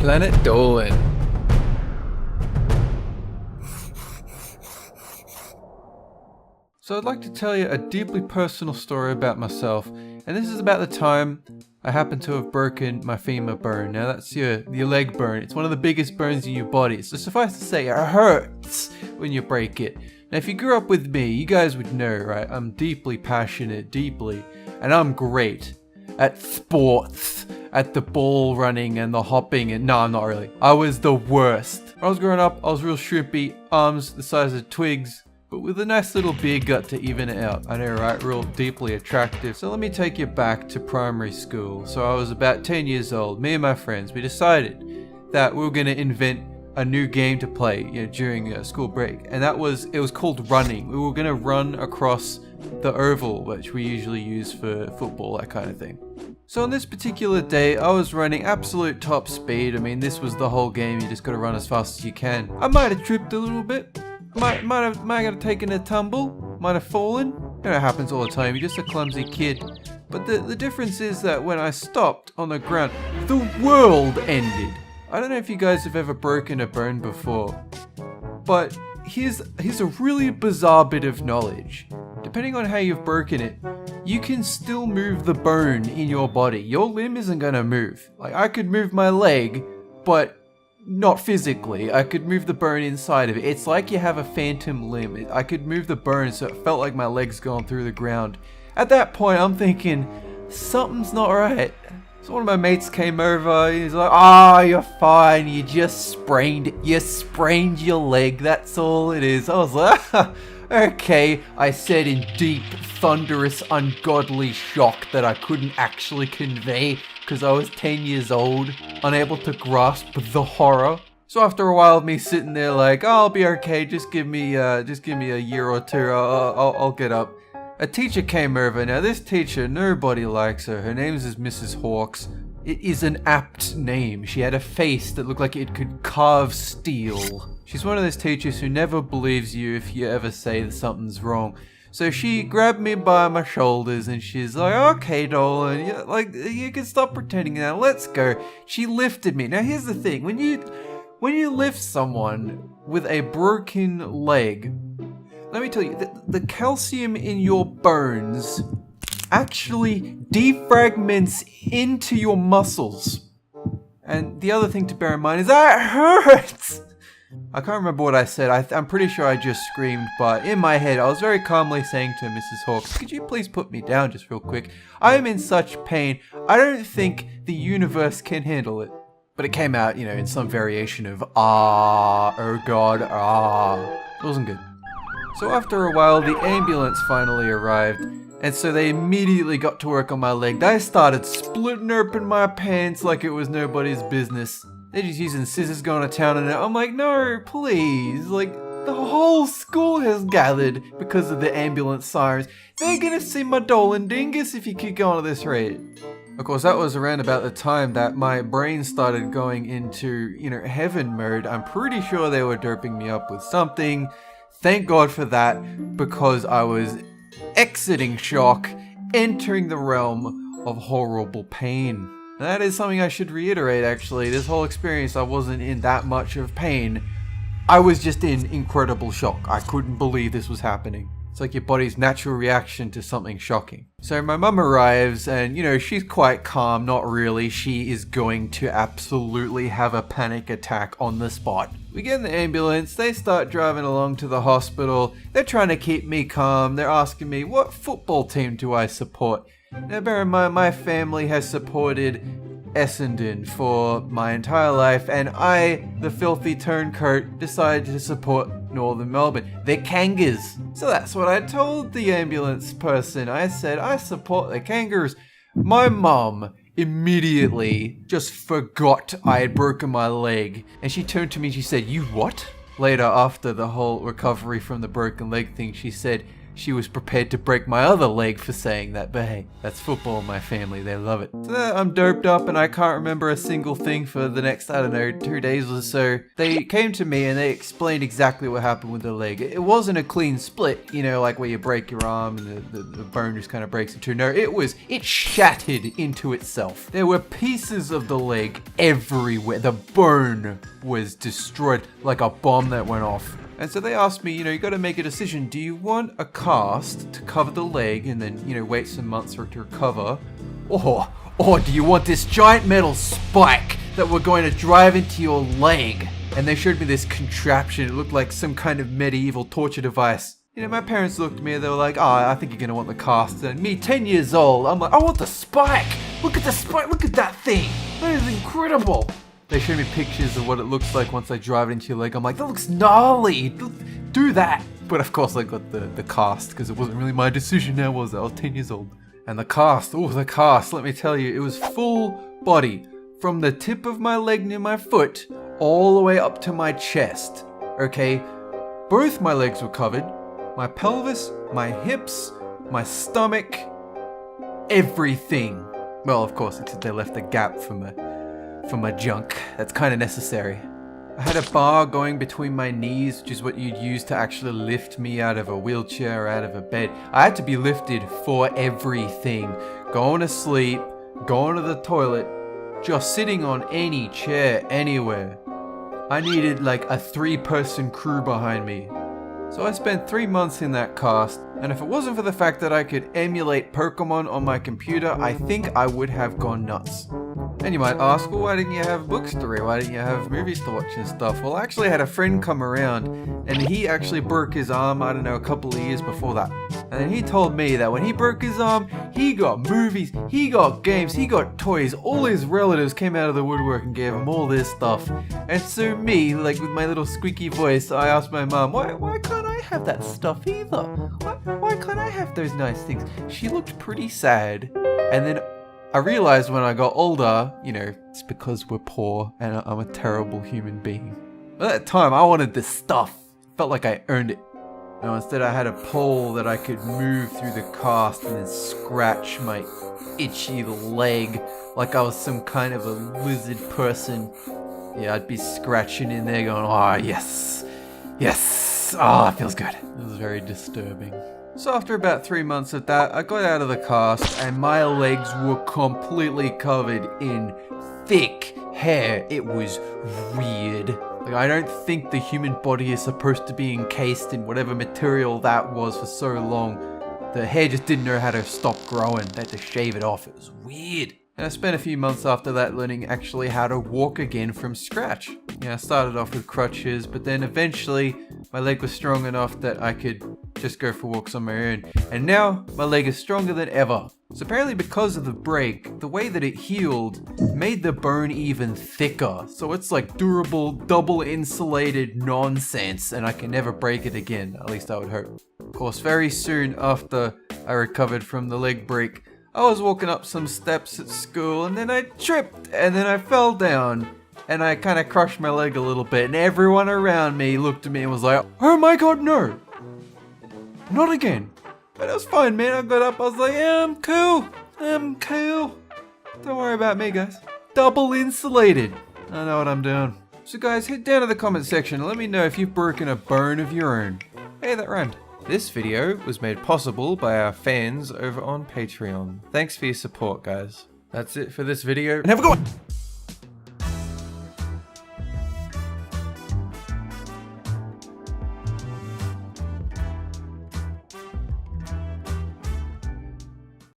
Planet Dolan. So I'd like to tell you a deeply personal story about myself, and this is about the time I happened to have broken my femur bone. Now that's your leg bone. It's one of the biggest bones in your body, so suffice to say it hurts when you break it. Now if you grew up with me, you guys would know, right? I'm deeply passionate, and I'm great at sports, at the ball running and the hopping, and no, I'm not really. I was the worst. When I was growing up, I was real shrimpy, arms the size of twigs, but with a nice little beer gut to even it out. I know, right? Real deeply attractive. So let me take you back to primary school. So I was about 10 years old. Me and my friends, we decided that we were going to invent a new game to play, during school break. And it was called running. We were going to run across the oval, which we usually use for football, that kind of thing. So on this particular day, I was running absolute top speed. I mean, this was the whole game. You just got to run as fast as you can. I might have tripped a little bit. Might have taken a tumble. Might have fallen. It happens all the time. You're just a clumsy kid. But the difference is that when I stopped on the ground, the world ended. I don't know if you guys have ever broken a bone before, but here's a really bizarre bit of knowledge. Depending on how you've broken it, you can still move the bone in your body. Your limb isn't gonna move. Like, I could move my leg, but not physically. I could move the bone inside of it. It's like you have a phantom limb. I could move the bone so it felt like my leg's going through the ground. At that point, I'm thinking, something's not right. So one of my mates came over, he's like, you're fine, you just sprained it. You sprained your leg, that's all it is. I was like, okay, I said in deep, thunderous, ungodly shock that I couldn't actually convey because I was 10 years old, unable to grasp the horror. So after a while of me sitting there like, I'll be okay, just give me a year or two, I'll get up. A teacher came over. Now this teacher, nobody likes her. Her name is Mrs. Hawks. It is an apt name. She had a face that looked like it could carve steel. She's one of those teachers who never believes you if you ever say that something's wrong. So she grabbed me by my shoulders and she's like, okay, Dolan, you can stop pretending now, let's go. She lifted me. Now here's the thing, when you lift someone with a broken leg, let me tell you, the calcium in your bones actually defragments into your muscles. And the other thing to bear in mind is that hurts! I can't remember what I said. I'm pretty sure I just screamed, but in my head, I was very calmly saying to Mrs. Hawks, could you please put me down just real quick? I am in such pain. I don't think the universe can handle it. But it came out, in some variation of, oh God, It wasn't good. So after a while, the ambulance finally arrived, and so they immediately got to work on my leg. They started splitting open my pants like it was nobody's business. They're just using scissors going to town on it. I'm like, no, please. Like, the whole school has gathered because of the ambulance sirens. They're gonna see my Dolan dingus if you keep going at this rate. Of course, that was around about the time that my brain started going into, heaven mode. I'm pretty sure they were doping me up with something. Thank God for that, because I was exiting shock, entering the realm of horrible pain. And that is something I should reiterate, actually. This whole experience, I wasn't in that much of pain. I was just in incredible shock. I couldn't believe this was happening. It's like your body's natural reaction to something shocking. So my mum arrives and, she's quite calm. Not really. She is going to absolutely have a panic attack on the spot. We get in the ambulance. They start driving along to the hospital. They're trying to keep me calm. They're asking me, what football team do I support? Now bear in mind, my family has supported Essendon for my entire life, and I, the filthy turncoat, decided to support Northern Melbourne. They're Kangas. So that's what I told the ambulance person. I said, I support the Kangaroos. My mum immediately just forgot I had broken my leg, and she turned to me and she said, you what? Later, after the whole recovery from the broken leg thing, she said, she was prepared to break my other leg for saying that, but hey, that's football in my family, they love it. So I'm doped up and I can't remember a single thing for the next, I don't know, 2 days or so. They came to me and they explained exactly what happened with the leg. It wasn't a clean split, you know, like where you break your arm and the bone just kind of breaks in two. No, it shattered into itself. There were pieces of the leg everywhere. The bone was destroyed like a bomb that went off. And so they asked me, you know, you got to make a decision. Do you want a cast to cover the leg and then, you know, wait some months for it to recover? Or do you want this giant metal spike that we're going to drive into your leg? And they showed me this contraption. It looked like some kind of medieval torture device. You know, my parents looked at me and they were like, oh, I think you're going to want the cast. And me, 10 years old, I'm like, I want the spike. Look at the spike. Look at that thing. That is incredible. They showed me pictures of what it looks like once I drive it into your leg. I'm like, that looks gnarly. Do that. But of course I got the cast because it wasn't really my decision now, was it? I was 10 years old. And the cast, let me tell you, it was full body. From the tip of my leg near my foot, all the way up to my chest. Okay? Both my legs were covered. My pelvis, my hips, my stomach, everything. Well, of course, except they left a gap for my junk. That's kind of necessary. I had a bar going between my knees, which is what you'd use to actually lift me out of a wheelchair or out of a bed. I had to be lifted for everything. Going to sleep, going to the toilet, just sitting on any chair anywhere. I needed like a 3-person crew behind me. So I spent 3 months in that cast, and if it wasn't for the fact that I could emulate Pokemon on my computer, I think I would have gone nuts. And you might ask, well, why didn't you have books to read? Why didn't you have movies to watch and stuff? Well, I actually had a friend come around, and he actually broke his arm, I don't know, a couple of years before that. And then he told me that when he broke his arm, he got movies, he got games, he got toys. All his relatives came out of the woodwork and gave him all this stuff. And so me, like with my little squeaky voice, I asked my mom, why can't I have that stuff either? Why can't I have those nice things? She looked pretty sad. And then I realized when I got older, you know, it's because we're poor and I'm a terrible human being. At that time, I wanted this stuff. Felt like I earned it. Now instead I had a pole that I could move through the cast and then scratch my itchy leg like I was some kind of a lizard person. Yeah, I'd be scratching in there going, oh yes, yes, oh, it feels good. It was very disturbing. So after about 3 months of that, I got out of the cast and my legs were completely covered in thick hair. It was weird. Like, I don't think the human body is supposed to be encased in whatever material that was for so long. The hair just didn't know how to stop growing. They had to shave it off. It was weird. And I spent a few months after that learning actually how to walk again from scratch. Yeah, I started off with crutches, but then eventually my leg was strong enough that I could just go for walks on my own. And now my leg is stronger than ever. So apparently because of the break, the way that it healed made the bone even thicker. So it's like durable, double insulated nonsense, and I can never break it again, at least I would hope. Of course, very soon after I recovered from the leg break, I was walking up some steps at school and then I tripped and then I fell down and I kind of crushed my leg a little bit, and everyone around me looked at me and was like, oh my god, no, not again. But it was fine, man. I got up, I was like, yeah, I'm cool. Don't worry about me, guys. Double insulated. I know what I'm doing. So guys, head down to the comment section and let me know if you've broken a bone of your own. Hey, that rhymed. This video was made possible by our fans over on Patreon. Thanks for your support, guys. That's it for this video, and have a good one!